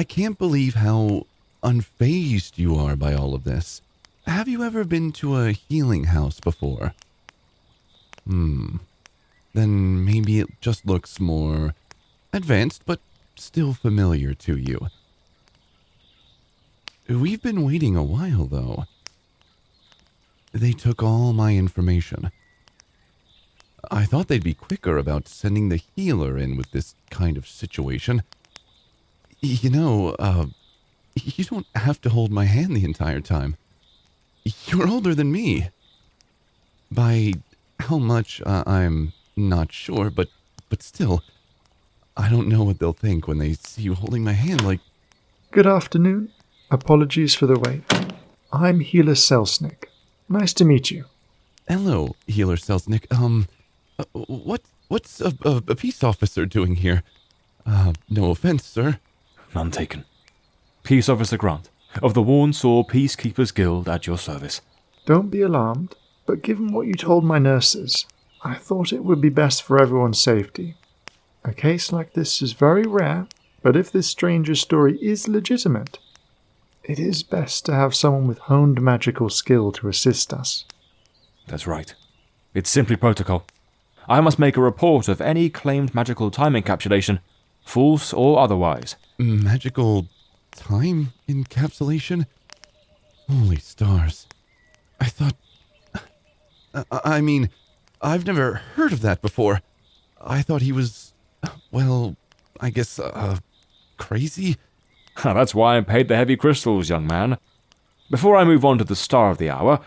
I can't believe how unfazed you are by all of this. Have you ever been to a healing house before? Then maybe it just looks more advanced, but still familiar to you. We've been waiting a while, though. They took all my information. I thought they'd be quicker about sending the healer in with this kind of situation. You don't have to hold my hand the entire time. You're older than me. By how much, I'm not sure, but still, I don't know what they'll think when they see you holding my hand like... Good afternoon. Apologies for the wait. I'm Healer Selznick. Nice to meet you. Hello, Healer Selznick. What's a peace officer doing here? No offense, sir. None taken. Peace Officer Grant, of the Warsaw Peacekeepers Guild at your service. Don't be alarmed, but given what you told my nurses, I thought it would be best for everyone's safety. A case like this is very rare, but if this stranger's story is legitimate, it is best to have someone with honed magical skill to assist us. That's right. It's simply protocol. I must make a report of any claimed magical time encapsulation, false or otherwise. Magical time encapsulation? Holy stars. I thought... I mean, I've never heard of that before. I thought he was, well, I guess, crazy? That's why I paid the heavy crystals, young man. Before I move on to the star of the hour,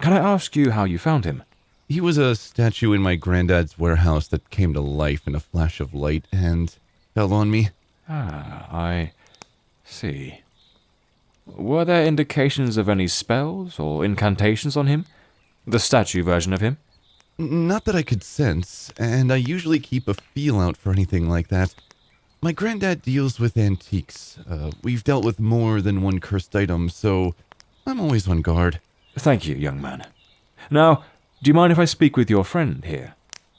can I ask you how you found him? He was a statue in my granddad's warehouse that came to life in a flash of light and fell on me. I see. Were there indications of any spells or incantations on him? The statue version of him? Not that I could sense, and I usually keep a feel out for anything like that. My granddad deals with antiques. We've dealt with more than one cursed item, so I'm always on guard. Thank you, young man. Now, do you mind if I speak with your friend here?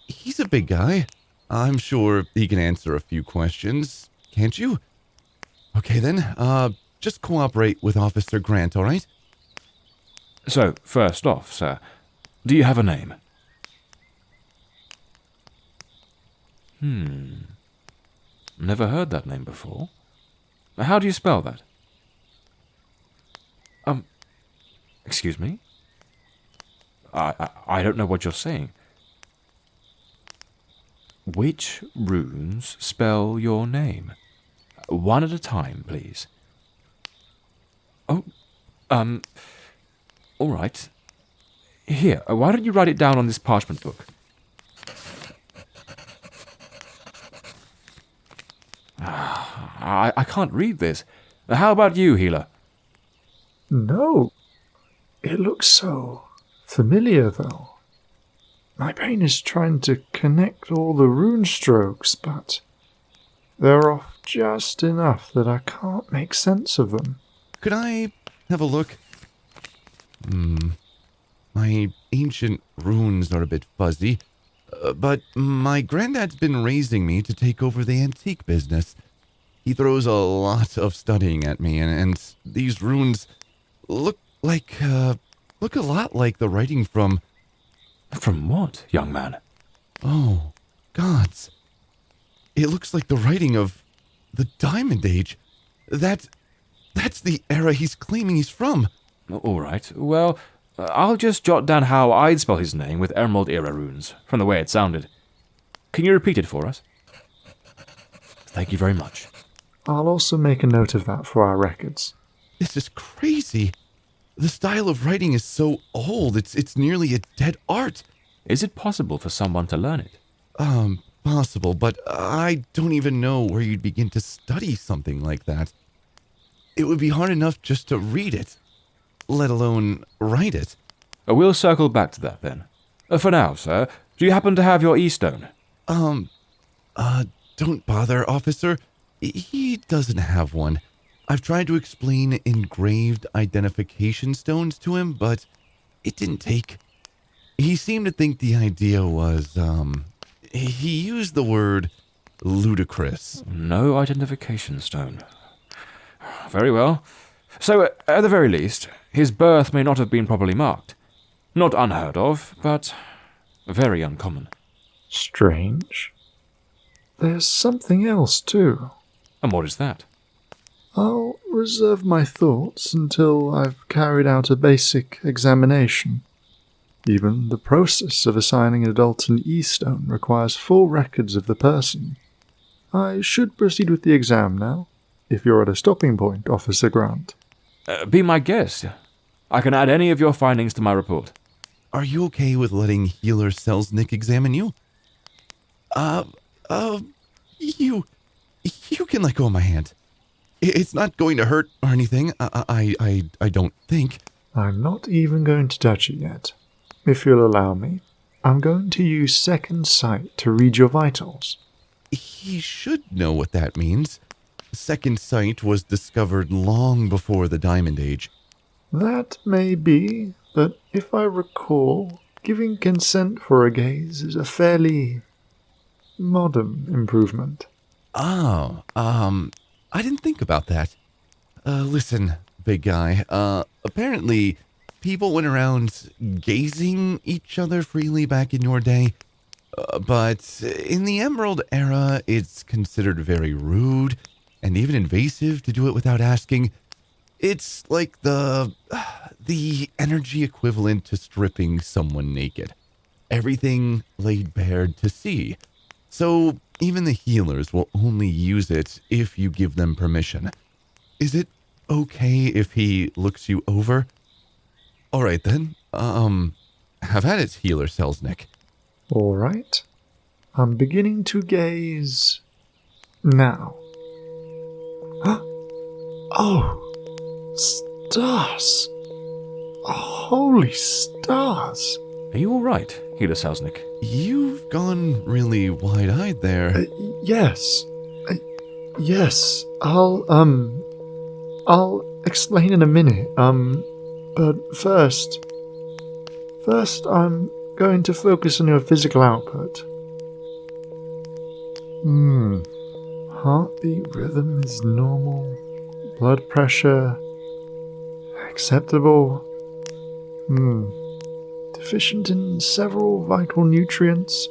He's a big guy. I'm sure he can answer a few questions, can't you? Okay then, just cooperate with Officer Grant, alright? So, first off, sir, do you have a name? Never heard that name before. How do you spell that? Excuse me? I don't know what you're saying. Which runes spell your name? One at a time, please. Oh, all right. Here, why don't you write it down on this parchment book? I can't read this. How about you, healer? No. It looks so familiar, though. My brain is trying to connect all the rune strokes, but they're off just enough that I can't make sense of them. Could I have a look? My ancient runes are a bit fuzzy, but my granddad's been raising me to take over the antique business. He throws a lot of studying at me, and these runes look a lot like the writing from... From what, young man? Oh, gods. It looks like the writing of the Diamond Age. That's the era he's claiming he's from. All right, well, I'll just jot down how I'd spell his name with Emerald Era runes, from the way it sounded. Can you repeat it for us? Thank you very much. I'll also make a note of that for our records. This is crazy. The style of writing is so old, it's nearly a dead art. Is it possible for someone to learn it? Possible, but I don't even know where you'd begin to study something like that. It would be hard enough just to read it, let alone write it. We'll circle back to that then. For now, sir, do you happen to have your E-stone? Don't bother, officer. He doesn't have one. I've tried to explain engraved identification stones to him, but it didn't take. He seemed to think the idea was, he used the word ludicrous. No identification stone. Very well. So, at the very least, his birth may not have been properly marked. Not unheard of, but very uncommon. Strange. There's something else, too. And what is that? I'll reserve my thoughts until I've carried out a basic examination. Even the process of assigning an adult an E-stone requires full records of the person. I should proceed with the exam now, if you're at a stopping point, Officer Grant. Be my guest. I can add any of your findings to my report. Are you okay with letting Healer Selznick examine you? You can let go of my hand. It's not going to hurt or anything. I don't think. I'm not even going to touch it yet. If you'll allow me, I'm going to use second sight to read your vitals. He should know what that means. Second sight was discovered long before the Diamond Age. That may be, but if I recall, giving consent for a gaze is a fairly modern improvement. Oh, I didn't think about that. Listen, big guy, apparently people went around gazing each other freely back in your day, but in the Emerald era, it's considered very rude and even invasive to do it without asking. It's like the energy equivalent to stripping someone naked. Everything laid bare to see. So even the healers will only use it if you give them permission. Is it okay if he looks you over? All right then. Have at it, Healer Selznick. All right. I'm beginning to gaze now. Oh, stars. Holy stars. Are you all right, Healer Selznick? You've gone really wide-eyed there. Yes. Yes. I'll explain in a minute. But first I'm going to focus on your physical output. Heartbeat rhythm is normal. Blood pressure acceptable. Deficient in several vital nutrients,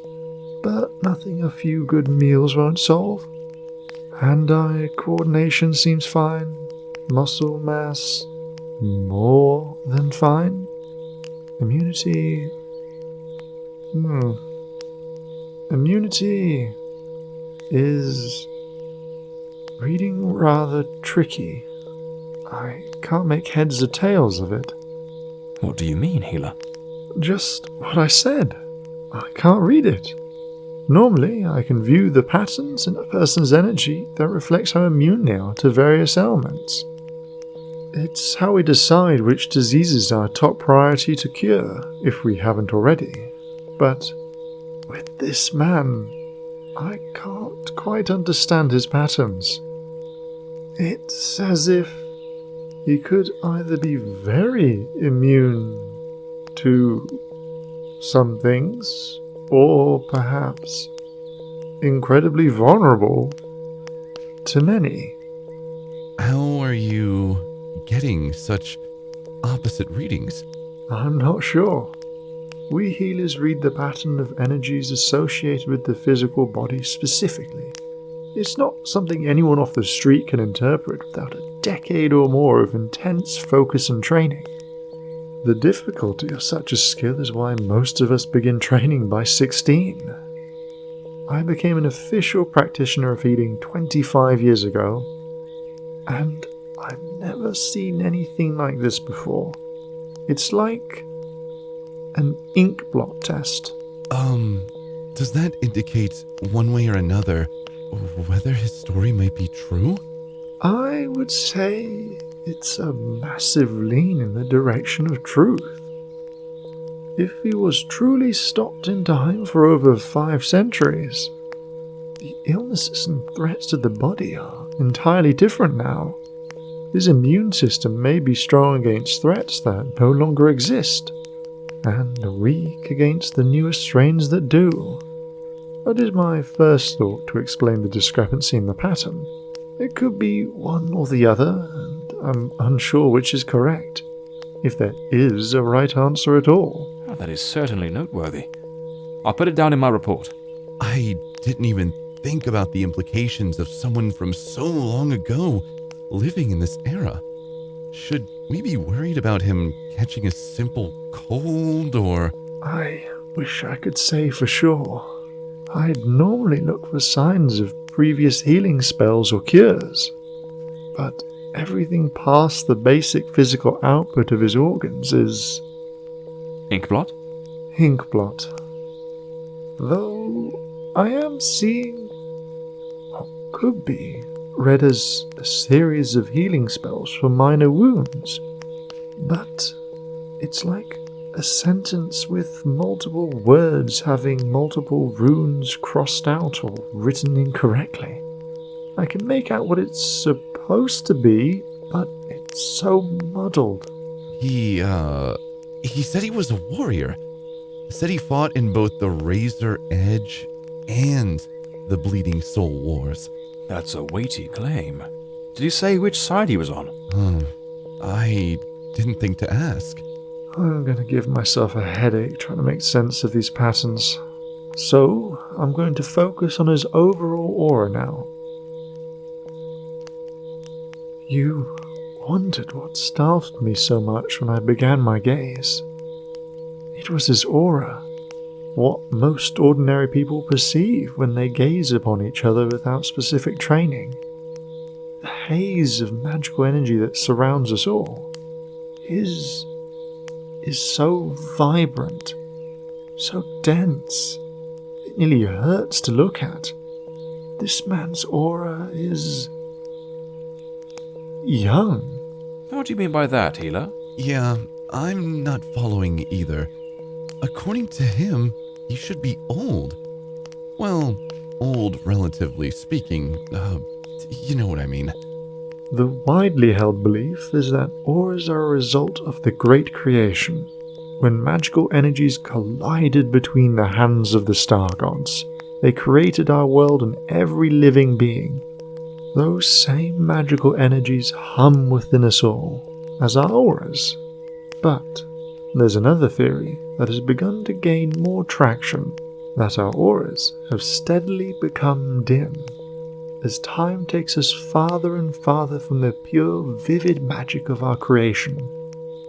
but nothing a few good meals won't solve. Hand-eye coordination seems fine. Muscle mass, more than fine. Immunity... Immunity is reading rather tricky. I can't make heads or tails of it. What do you mean, Healer? Just what I said. I can't read it. Normally, I can view the patterns in a person's energy that reflects how immune they are to various ailments. It's how we decide which diseases are top priority to cure, if we haven't already. But with this man, I can't quite understand his patterns. It's as if he could either be very immune to some things, or perhaps incredibly vulnerable to many. How are you getting such opposite readings? I'm not sure. We healers read the pattern of energies associated with the physical body specifically. It's not something anyone off the street can interpret without a decade or more of intense focus and training. The difficulty of such a skill is why most of us begin training by 16. I became an official practitioner of healing 25 years ago, and I've never seen anything like this before. It's like an ink blot test. Does that indicate one way or another whether his story might be true? I would say it's a massive lean in the direction of truth. If he was truly stopped in time for over 5 centuries, the illnesses and threats to the body are entirely different now. His immune system may be strong against threats that no longer exist, and weak against the newest strains that do. That is my first thought to explain the discrepancy in the pattern. It could be one or the other, and I'm unsure which is correct, if there is a right answer at all. Oh, that is certainly noteworthy. I'll put it down in my report. I didn't even think about the implications of someone from so long ago living in this era. Should we be worried about him catching a simple cold, or... I wish I could say for sure. I'd normally look for signs of previous healing spells or cures, but everything past the basic physical output of his organs is Inkblot? inkblot. Though I am seeing what could be read as a series of healing spells for minor wounds, but it's like a sentence with multiple words having multiple runes crossed out or written incorrectly. I can make out what it's supposed to be, but it's so muddled. He said he was a warrior. Said he fought in both the Razor Edge and the Bleeding Soul Wars. That's a weighty claim. Did he say which side he was on? I didn't think to ask. I'm going to give myself a headache trying to make sense of these patterns. So, I'm going to focus on his overall aura now. You wondered what startled me so much when I began my gaze. It was his aura, what most ordinary people perceive when they gaze upon each other without specific training. The haze of magical energy that surrounds us all is so vibrant, so dense, it nearly hurts to look at. This man's aura is young. What do you mean by that, healer? Yeah, I'm not following either. According to him, he should be old. Well, old relatively speaking. You know what I mean. The widely held belief is that auras are a result of the Great Creation, when magical energies collided between the hands of the star gods. They created our world and every living being. Those same magical energies hum within us all, as our auras. But there's another theory that has begun to gain more traction, that our auras have steadily become dim as time takes us farther and farther from the pure, vivid magic of our creation.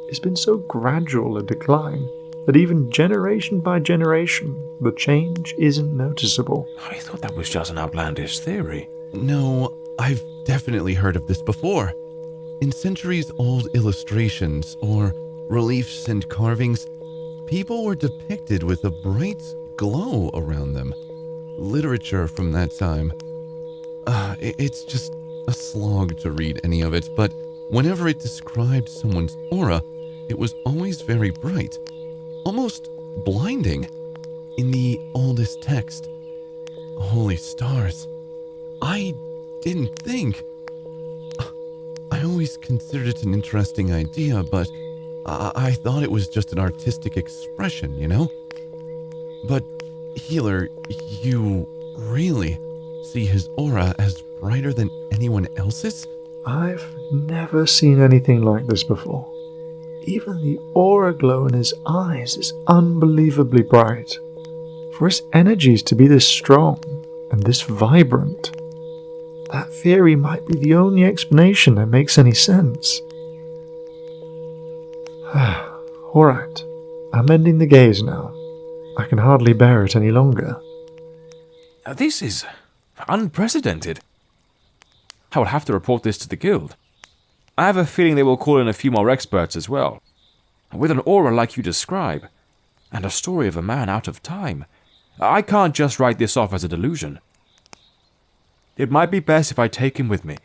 It's been so gradual a decline that even generation by generation, the change isn't noticeable. I thought that was just an outlandish theory. No, I've definitely heard of this before. In centuries-old illustrations or reliefs and carvings, people were depicted with a bright glow around them. Literature from that time. It's just a slog to read any of it, but whenever it described someone's aura, it was always very bright, almost blinding. In the oldest text, holy stars, I didn't think. I always considered it an interesting idea, but I thought it was just an artistic expression, you know? But, healer, you really see his aura as brighter than anyone else's? I've never seen anything like this before. Even the aura glow in his eyes is unbelievably bright. For his energies to be this strong and this vibrant, that theory might be the only explanation that makes any sense. Alright, I'm ending the gaze now. I can hardly bear it any longer. This is unprecedented. I will have to report this to the guild. I have a feeling they will call in a few more experts as well. With an aura like you describe, and a story of a man out of time, I can't just write this off as a delusion. It might be best if I take him with me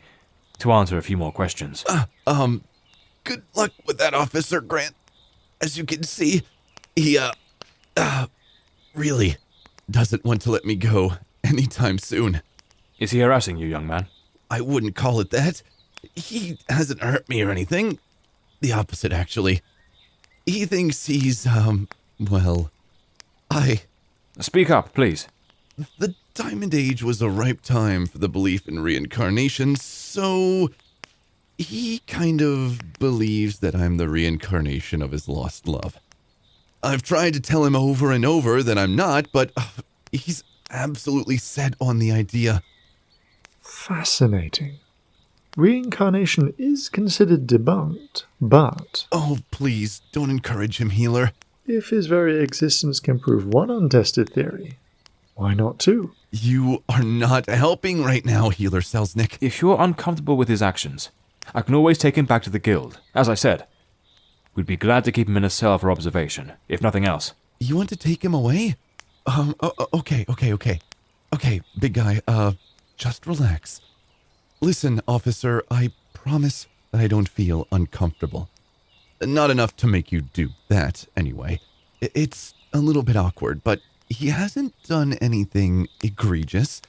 to answer a few more questions. Good luck with that, Officer Grant. As you can see, he, really doesn't want to let me go anytime soon. Is he harassing you, young man? I wouldn't call it that. He hasn't hurt me or anything. The opposite, actually. He thinks he's, well, Speak up, please. The Diamond Age was a ripe time for the belief in reincarnation, so he kind of believes that I'm the reincarnation of his lost love. I've tried to tell him over and over that I'm not, but he's absolutely set on the idea. Fascinating. Reincarnation is considered debunked, but Oh, please, don't encourage him, healer. if his very existence can prove one untested theory, why not two? You are not helping right now, healer Selznick. If you're uncomfortable with his actions, I can always take him back to the guild. As I said, we'd be glad to keep him in a cell for observation, if nothing else. You want to take him away? Okay. Okay, big guy, just relax. Listen, officer, I promise that I don't feel uncomfortable. Not enough to make you do that, anyway. It's a little bit awkward, but he hasn't done anything egregious.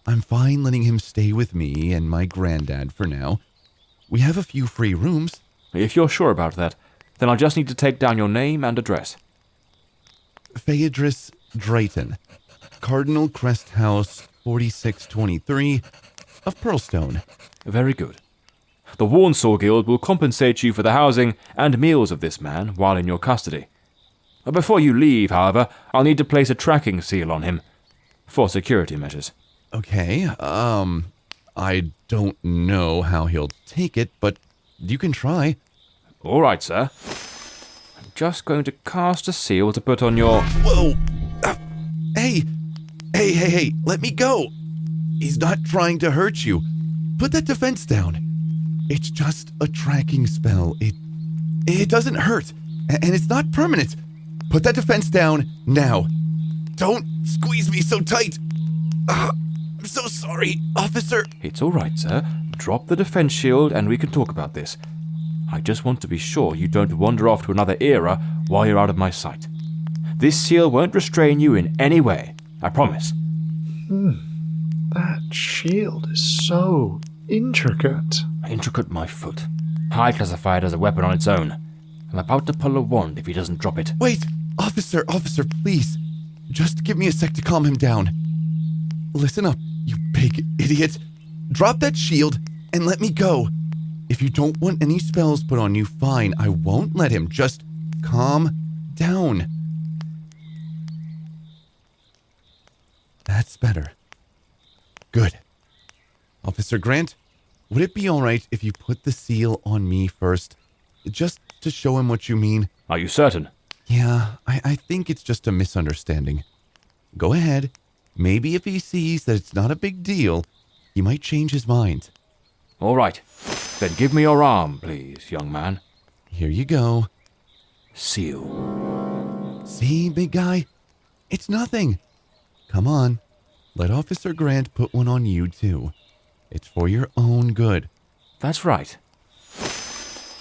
I'm fine letting him stay with me and my granddad for now. We have a few free rooms. If you're sure about that, then I'll just need to take down your name and address. Phaedrus Drayton, Cardinal Crest House, 4623 of Pearlstone. Very good. The Warnsaw Guild will compensate you for the housing and meals of this man while in your custody. Before you leave, however, I'll need to place a tracking seal on him for security measures. Okay, I don't know how he'll take it, but you can try. All right, sir. I'm just going to cast a seal to put on your... Whoa! Hey, let me go! He's not trying to hurt you. Put that defense down. It's just a tracking spell. It doesn't hurt, and it's not permanent. Put that defense down now. Don't squeeze me so tight. I'm so sorry, officer. It's all right, sir. Drop the defense shield and we can talk about this. I just want to be sure you don't wander off to another era while you're out of my sight. This seal won't restrain you in any way. I promise. That shield is so intricate. Intricate, my foot. High classified as a weapon on its own. I'm about to pull a wand if he doesn't drop it. Wait, officer, please. Just give me a sec to calm him down. Listen up, you big idiot. Drop that shield and let me go. If you don't want any spells put on you, fine. I won't let him. Just calm down. That's better. Good. Officer Grant, would it be all right if you put the seal on me first? Just to show him what you mean? Are you certain? Yeah, I think it's just a misunderstanding. Go ahead. Maybe if he sees that it's not a big deal, he might change his mind. All right. Then give me your arm, please, young man. Here you go. Seal. See, big guy? It's nothing. Come on. Let Officer Grant put one on you, too. It's for your own good. That's right.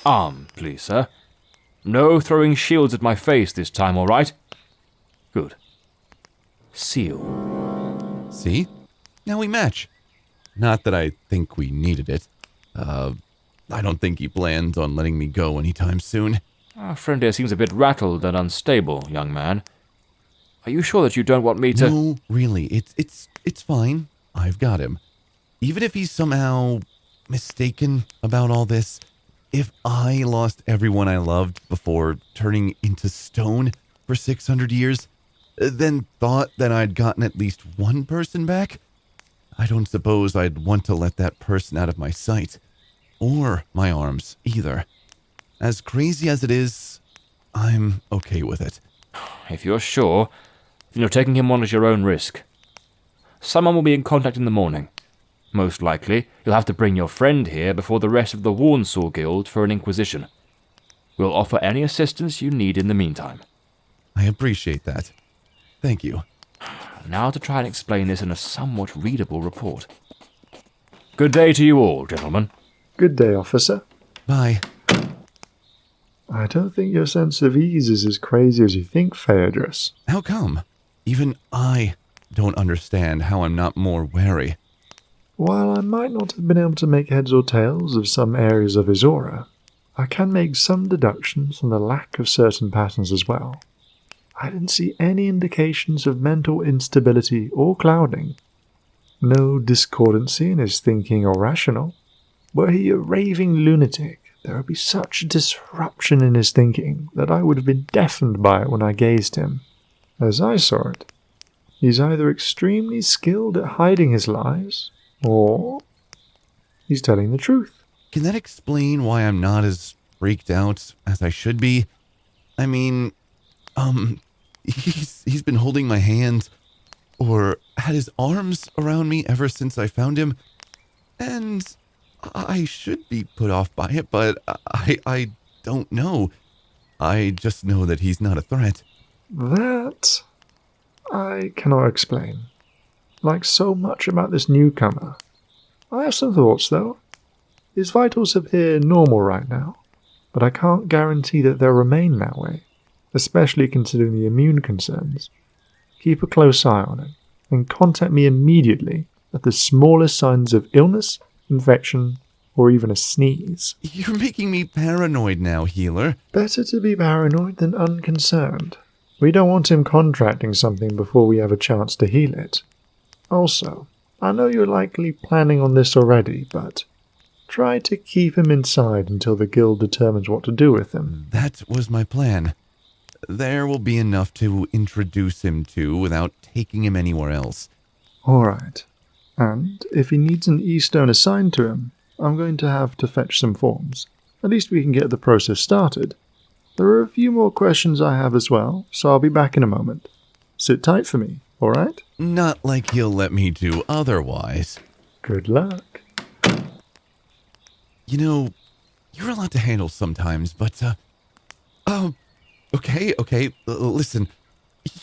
Arm, please, sir. No throwing shields at my face this time, all right? Good. Seal. See? Now we match. Not that I think we needed it. I don't think he plans on letting me go anytime soon. Our friend here seems a bit rattled and unstable, young man. Are you sure that you don't want me to... No, really, it's fine. I've got him. Even if he's somehow mistaken about all this, if I lost everyone I loved before turning into stone for 600 years, then thought that I'd gotten at least one person back, I don't suppose I'd want to let that person out of my sight. Or my arms, either. As crazy as it is, I'm okay with it. If you're sure, then you're taking him on at your own risk. Someone will be in contact in the morning. Most likely, you'll have to bring your friend here before the rest of the Warnsaw Guild for an inquisition. We'll offer any assistance you need in the meantime. I appreciate that. Thank you. Now to try and explain this in a somewhat readable report. Good day to you all, gentlemen. Good day, officer. Bye. I don't think your sense of ease is as crazy as you think, Phaedrus. How come? Even I don't understand how I'm not more wary. While I might not have been able to make heads or tails of some areas of his aura, I can make some deductions from the lack of certain patterns as well. I didn't see any indications of mental instability or clouding, No discordancy in his thinking or rational. Were he a raving lunatic, there would be such disruption in his thinking that I would have been deafened by it when I gazed him. As I saw it, he's either extremely skilled at hiding his lies, or he's telling the truth. Can that explain why I'm not as freaked out as I should be? I mean, he's been holding my hand or had his arms around me ever since I found him, and I should be put off by it, but I don't know. I just know that he's not a threat. That I cannot explain. Like so much about this newcomer. I have some thoughts, though. His vitals appear normal right now, but I can't guarantee that they'll remain that way, especially considering the immune concerns. Keep a close eye on him, and contact me immediately at the smallest signs of illness, infection, or even a sneeze. You're making me paranoid now, healer. Better to be paranoid than unconcerned. We don't want him contracting something before we have a chance to heal it. Also, I know you're likely planning on this already, but try to keep him inside until the guild determines what to do with him. That was my plan. There will be enough to introduce him to without taking him anywhere else. Alright. And if he needs an E-stone assigned to him, I'm going to have to fetch some forms. At least we can get the process started. There are a few more questions I have as well, so I'll be back in a moment. Sit tight for me, alright? Not like he'll let me do otherwise. Good luck. You know, you're a lot to handle sometimes, but, okay, listen,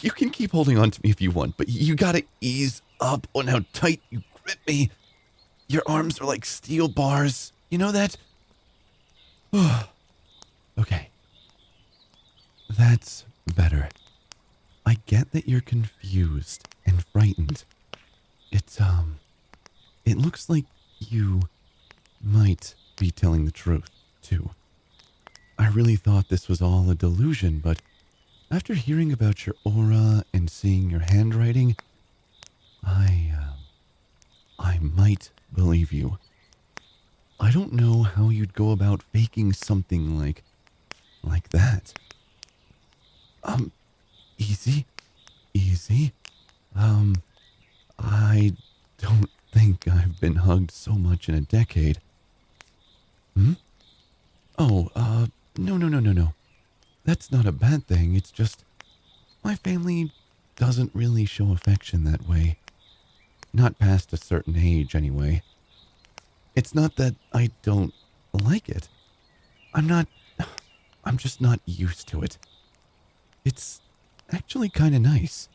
you can keep holding on to me if you want, but you gotta ease up on how tight you grip me. Your arms are like steel bars, you know that? Okay. That's better. I get that you're confused and frightened. It looks like you might be telling the truth, too. I really thought this was all a delusion, but after hearing about your aura and seeing your handwriting, I might believe you. I don't know how you'd go about faking something like that. Easy. I don't think I've been hugged so much in a decade. Oh, no. That's not a bad thing. It's just my family doesn't really show affection that way. Not past a certain age, anyway. It's not that I don't like it. I'm just not used to it. It's actually kind of nice.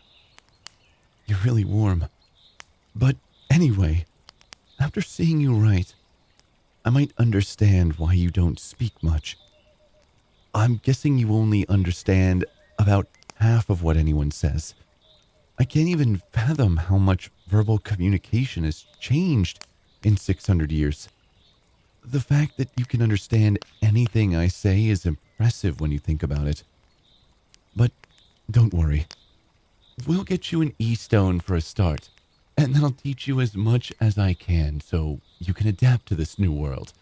You're really warm. But anyway, after seeing you write, I might understand why you don't speak much. I'm guessing you only understand about half of what anyone says. I can't even fathom how much verbal communication has changed in 600 years. The fact that you can understand anything I say is impressive when you think about it. But don't worry. We'll get you an E-stone for a start, and then I'll teach you as much as I can so you can adapt to this new world.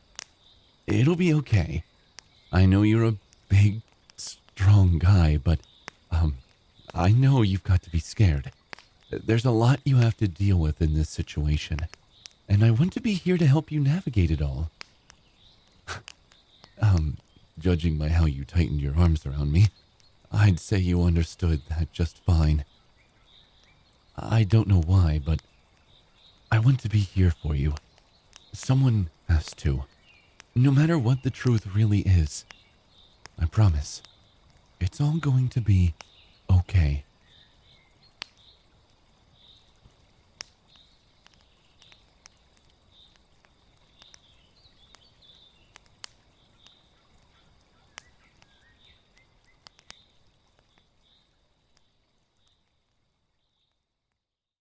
It'll be okay. I know you're a big, strong guy, but, I know you've got to be scared. There's a lot you have to deal with in this situation, and I want to be here to help you navigate it all. Judging by how you tightened your arms around me, I'd say you understood that just fine. I don't know why, but I want to be here for you. Someone has to. No matter what the truth really is. I promise. It's all going to be okay.